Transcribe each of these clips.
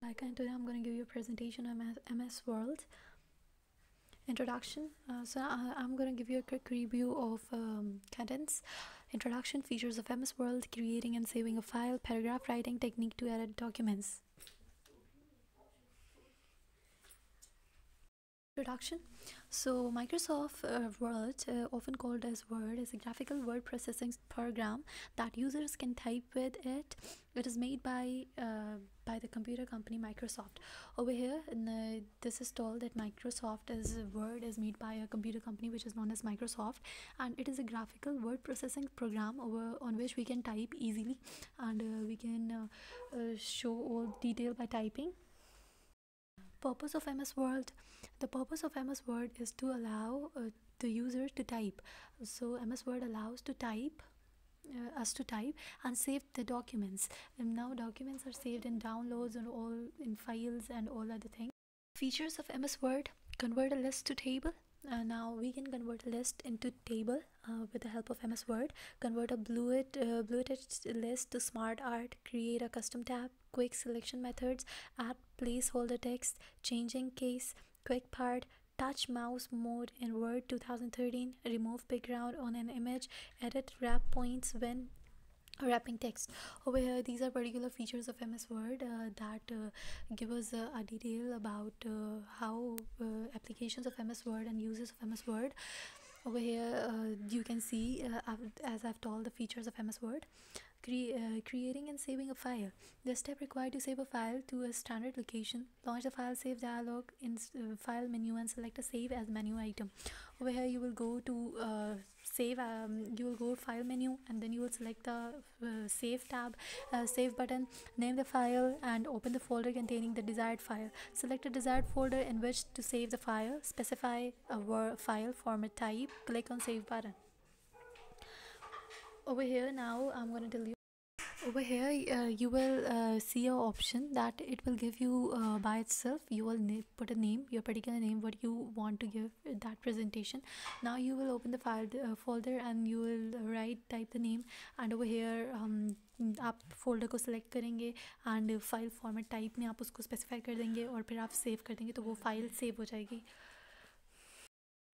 And today I'm going to give you a presentation on MS World. Introduction. I'm going to give you a quick review of Cadence. Introduction, features of MS World, creating and saving a file, paragraph writing, technique to edit documents. Introduction. So Microsoft Word, often called as Word, is a graphical word processing program that users can type with it. It is made by the computer company Microsoft. Over here, this is told that Microsoft Word is made by a computer company which is known as Microsoft, and it is a graphical word processing program on which we can type easily, and we can show all detail by typing. Purpose of MS Word. The purpose of MS Word is to allow the user to type. So MS Word allows us to type and save the documents, and now documents are saved in downloads and all in files and all other things. Features of MS Word: convert a list to table. Now we can convert a list into table with the help of MS Word. Convert a bulleted list to smart art. Create a custom tab. Quick selection methods. Add placeholder text. Changing case. Quick part. Touch mouse mode in Word 2013. Remove background on an image. Edit wrap points when wrapping text. Over here, these are particular features of MS Word that give us a detail about how applications of MS Word and uses of MS Word. Over here, you can see as I've told the features of MS Word. Creating and saving a file. The step required to save a file to a standard location. Launch the file save dialog in file menu and select a save as menu item. Over here you will go to save. You will go file menu and then you will select the save tab, save button. Name the file and open the folder containing the desired file. Select a desired folder in which to save the file. Specify a file format type. Click on save button. Over here now I'm going to tell you. Over here you will see an option that it will give you by itself. You will put a name, your particular name, what you want to give that presentation. Now you will open the file folder and you will type the name, and over here आप folder को select करेंगे and file format type में आप उसको specify कर देंगे और फिर आप सेव कर देंगे तो वो फाइल सेव हो जाएगी.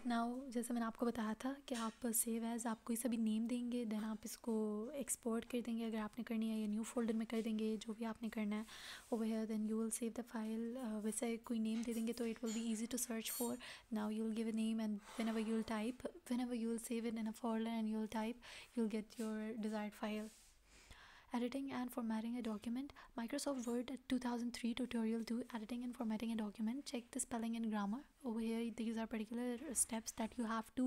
नाउ जैसे मैंने आपको बताया था कि आप सेव एज आप कोई सा भी नेम देंगे, देन आप इसको एक्सपोर्ट कर देंगे अगर आपने करनी है, या न्यू फोल्डर में कर देंगे जो भी आपने करना है. Over here then you will save the file. वैसे कोई नेम दे देंगे तो it will be easy to search for. Now you will give a name and whenever you will type, whenever you will save it in a folder and you will type, you will get your desired file. Editing and formatting a document. Microsoft Word 2003 tutorial 2, editing and formatting a document. Check the spelling and grammar. Over here these are particular steps that you have to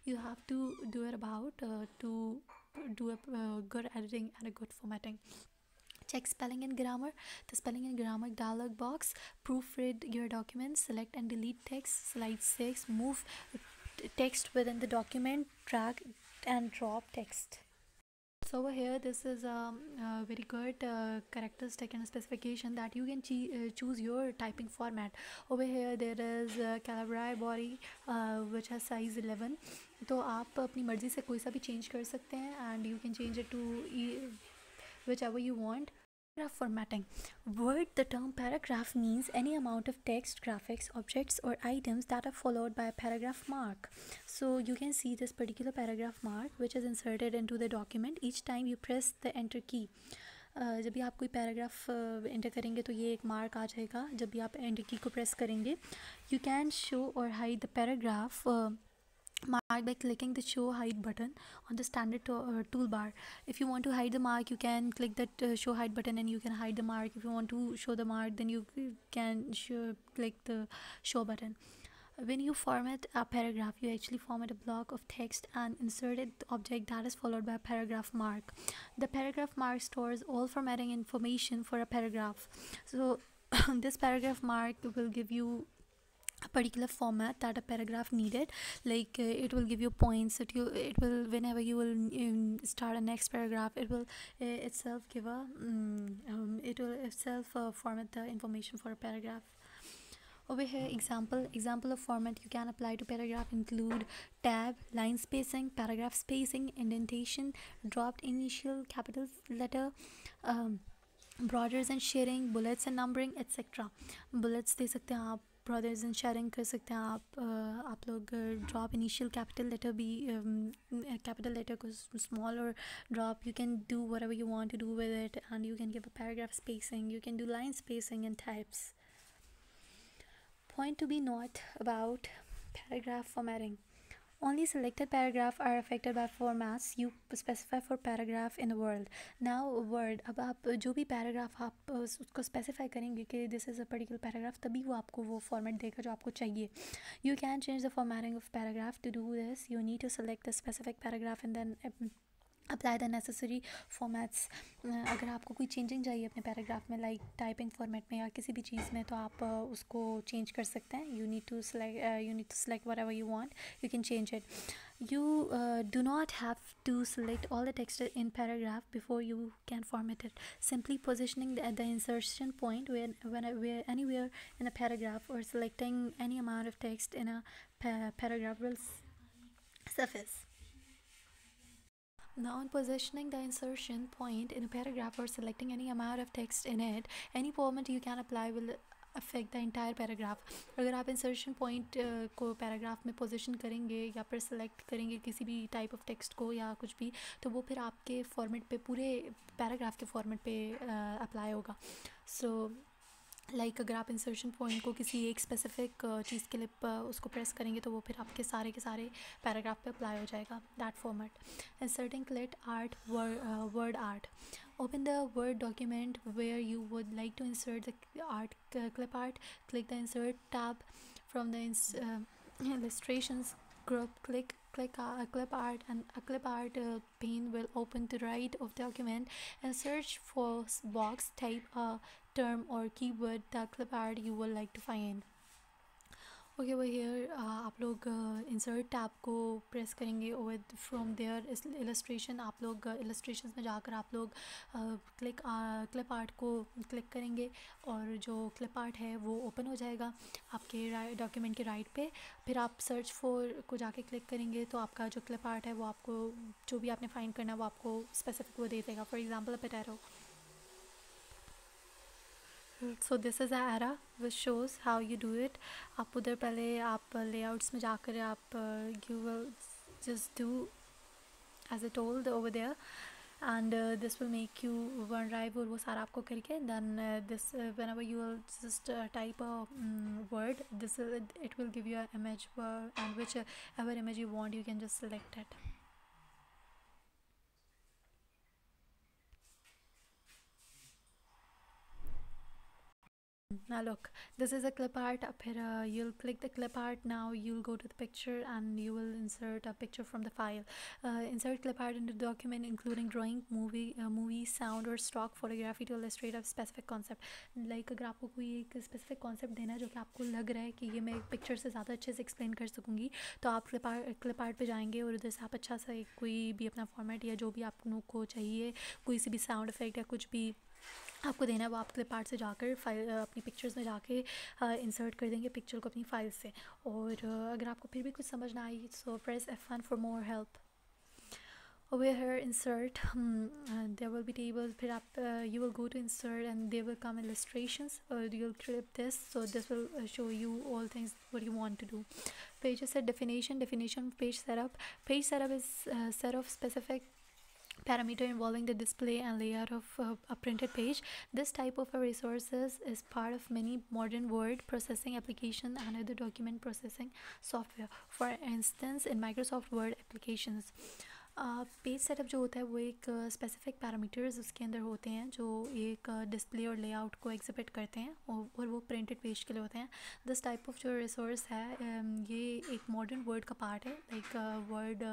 you have to do it about to do a good editing and a good formatting. Check spelling and grammar. The spelling and grammar dialog box. Proofread your document. Select and delete text. Slide 6. Move text within the document. Drag and drop text. So over here this is a very good characteristic and specification that you can choose your typing format. Over here there is Calibri body which has size 11. तो आप अपनी मर्ज़ी से कोई सा भी change कर सकते हैं and you can change it to whichever you want. Paragraph formatting. Word, the term paragraph means any amount of text, graphics, objects or items that are followed by a paragraph mark. So you can see this particular paragraph mark which is inserted into the document each time you press the enter key. जब भी आप कोई paragraph enter करेंगे तो ये एक mark आ जाएगा जब भी आप एंटर की को प्रेस करेंगे. You can show or hide the paragraph mark by clicking the show hide button on the standard toolbar. If you want to hide the mark, you can click that show hide button and you can hide the mark. If you want to show the mark, then you can click the show button. When you format a paragraph, you actually format a block of text and insert the object that is followed by a paragraph mark. The paragraph mark stores all formatting information for a paragraph. So this paragraph mark will give you a particular format that a paragraph needed, like it will give you points that it will whenever you will start a next paragraph, it will itself give a it will itself format the information for a paragraph. Over here example of format you can apply to paragraph include tab, line spacing, paragraph spacing, indentation, dropped initial capital letter, borders and shading, bullets and numbering, etc. bullets दे सकते हैं आप, borders and shading कर सकते हैं आप लोग drop initial capital letter भी capital letter को small or drop. You can do whatever you want to do with it, and you can give a paragraph spacing, you can do line spacing and types. Point to be note about paragraph formatting. Only selected paragraph are affected by formats you specify for paragraph in Word. Now Word, अब आप जो भी paragraph आप उसको specify करेंगे कि this is a particular paragraph, तभी वो आपको वो format देगा जो आपको चाहिए. You can change the formatting of paragraph. To do this, you need to select the specific paragraph and then apply the necessary formats. अगर आपको कोई चेंजिंग चाहिए अपने पैराग्राफ में, लाइक टाइपिंग फॉर्मेट में या किसी भी चीज़ में, तो आप उसको चेंज कर सकते हैं. You need to select whatever you want, you can change it. You do not have to select all the text in paragraph before you can format it. Simply positioning the insertion point where anywhere in a paragraph or selecting any amount of text in a paragraph will suffice. Now, on positioning the insertion point in a paragraph or selecting any amount of text in it, any format you can apply will affect the entire paragraph. अगर आप insertion point को paragraph में position करेंगे या फिर select करेंगे किसी भी type of text को या कुछ भी, तो वो फिर आपके format पे, पूरे paragraph के format पे apply होगा. So लाइक अगर आप इंसर्शन पॉइंट को किसी एक स्पेसिफिक चीज़ के लिए उसको प्रेस करेंगे तो वो फिर आपके सारे के सारे पैराग्राफ पे अप्लाई हो जाएगा. That format. Inserting clip art, word art. Open the Word document where you would like to insert the art, clip art. Click the Insert tab from the illustrations group. Click clip art, and a clip art pane will open to the right of document, and search for box type a term or keyword the clip art you would like to find. Okay, वो here आप लोग insert tab को press करेंगे और from there illustration, आप लोग illustrations में जाकर आप लोग क्लिप आर्ट को क्लिक करेंगे और जो क्लिप आर्ट है वो ओपन हो जाएगा आपके डॉक्यूमेंट के राइट पे. फिर आप सर्च फॉर को जाके क्लिक करेंगे तो आपका जो क्लिप आर्ट है वो आपको, जो भी आपने फाइंड करना है वो आपको स्पेसिफिक वो दे देगा. For example potato. So this is a area which shows how you do it. आप उधर पहले आप लेआउट्स में जाकर आप you will just do as a told over there, and this will make you OneDrive और वो सारा आपको करके then this whenever you will just type a word, this it will give you an image and whichever image you want you can just select it. Now look, this is a clip art. Up here you'll click the clip art. Now you'll go to the picture and you will insert a picture from the file. Insert clip art into the document including drawing, movie, sound or stock photography to illustrate a specific concept. Like अगर आपको कोई एक specific concept देना है जो कि आपको लग रहा है कि ये मैं पिक्चर से ज़्यादा अच्छे से explain कर सकूँगी, तो आप clip art पे जाएंगे और उधर से आप अच्छा सा कोई भी अपना format या जो भी आपको चाहिए, कोई सी भी sound effect या कुछ भी आपको देना है वो आप क्लिप आर्ट से जाकर फाइल अपनी पिक्चर्स में जाके इंसर्ट कर देंगे पिक्चर को अपनी फाइल से. और अगर आपको फिर भी कुछ समझ ना आई, so press F1 for more help. over here insert, there will be tables. फिर आप you will go to insert and there will come illustrations, you'll clip this, so this will show you all things what you want to do. Page set definition page setup is set of specific parameter involving the display and layout of a printed page. This type of a resources is part of many modern word processing application and other document processing software. For instance, in Microsoft Word applications, page setup जो होता है वो एक specific parameters उसके अंदर होते हैं जो एक डिस्प्ले और लेआउट को एग्जिबिट करते हैं और वो प्रिंटेड पेज के लिए होते हैं. दिस टाइप ऑफ जो रिसोर्स है ये एक मॉडर्न वर्ड का पार्ट है, like word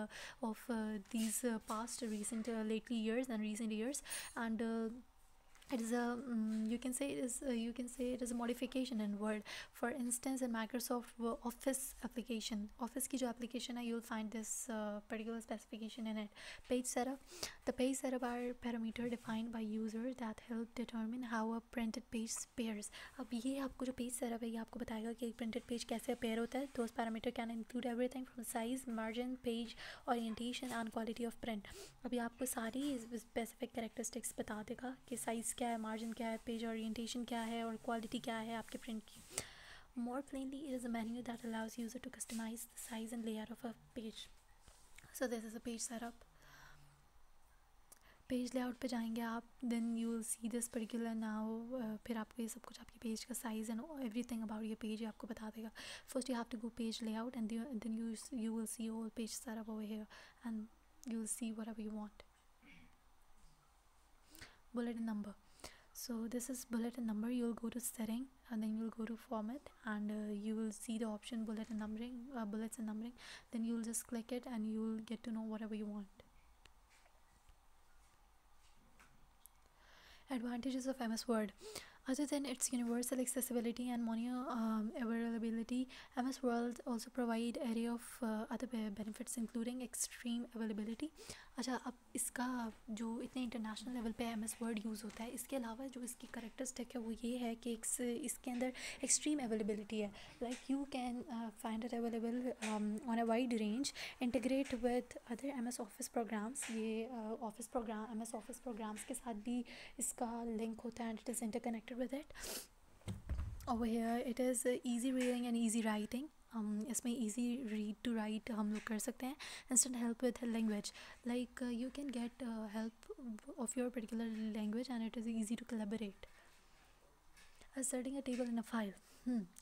of these past recent lately years and recent years, and it is a you can say it is a modification in Word. For instance, in Microsoft Office application, Office की जो application है, you will find this particular specification in it. Page setup. The page setup are parameter defined by user that help determine how a printed page appears. अब ये आपको जो page setup है ये आपको बताएगा कि एक प्रिंटेड पेज कैसे अपेयर होता है. Those parameter can include everything from size, margin, page orientation and quality of print. अभी आपको सारी स्पेसिफिक कैरेक्टरिस्टिक्स बता देगा कि साइज़ क्या है, मार्जिन क्या है, पेज ओरिएंटेशन क्या है और क्वालिटी क्या है आपके प्रिंट की. More plainly, it is a menu that allows user to customize the size and layout of a page. So this is a page setup. Page layout पे जाएंगे आप, then you will see this particular now. फिर आपको ये सब कुछ आपके page का size and everything about your page आपको बता देगा. First you have to go page layout and then you will see whole page setup over here and you will see whatever you want. Bulletin number. So this is bulletin number. You'll go to setting and then you'll go to format and you will see the option bulletin numbering, bullets and numbering. Then you'll just click it and you'll get to know whatever you want. Advantages of MS Word. Other than its universal accessibility and mono availability, MS Word also provide array of other benefits including extreme availability. अच्छा, अब इसका जो इतने international level पे MS Word use होता है, इसके अलावा जो इसकी करेक्टरिस्टिक है वो ये है कि इसके अंदर एक्सट्रीम अवेलेबिलिटी है. Like you can find it available on a wide range, integrate with other MS office programs. ये office program MS office programs के साथ भी इसका लिंक होता है and it is interconnected with it. Over here it is easy reading and easy writing. इसमें easy read to write हम लोग कर सकते हैं. Instant help with language, like you can get help of your particular language and it is easy to collaborate. Inserting a table in a file.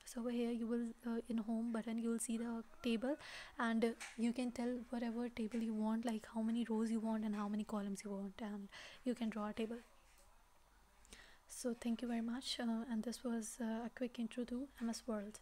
So over here you will in home button you will see the table and you can tell whatever table you want, like how many rows you want and how many columns you want, and you can draw a table. So thank you very much and this was a quick intro to MS Word.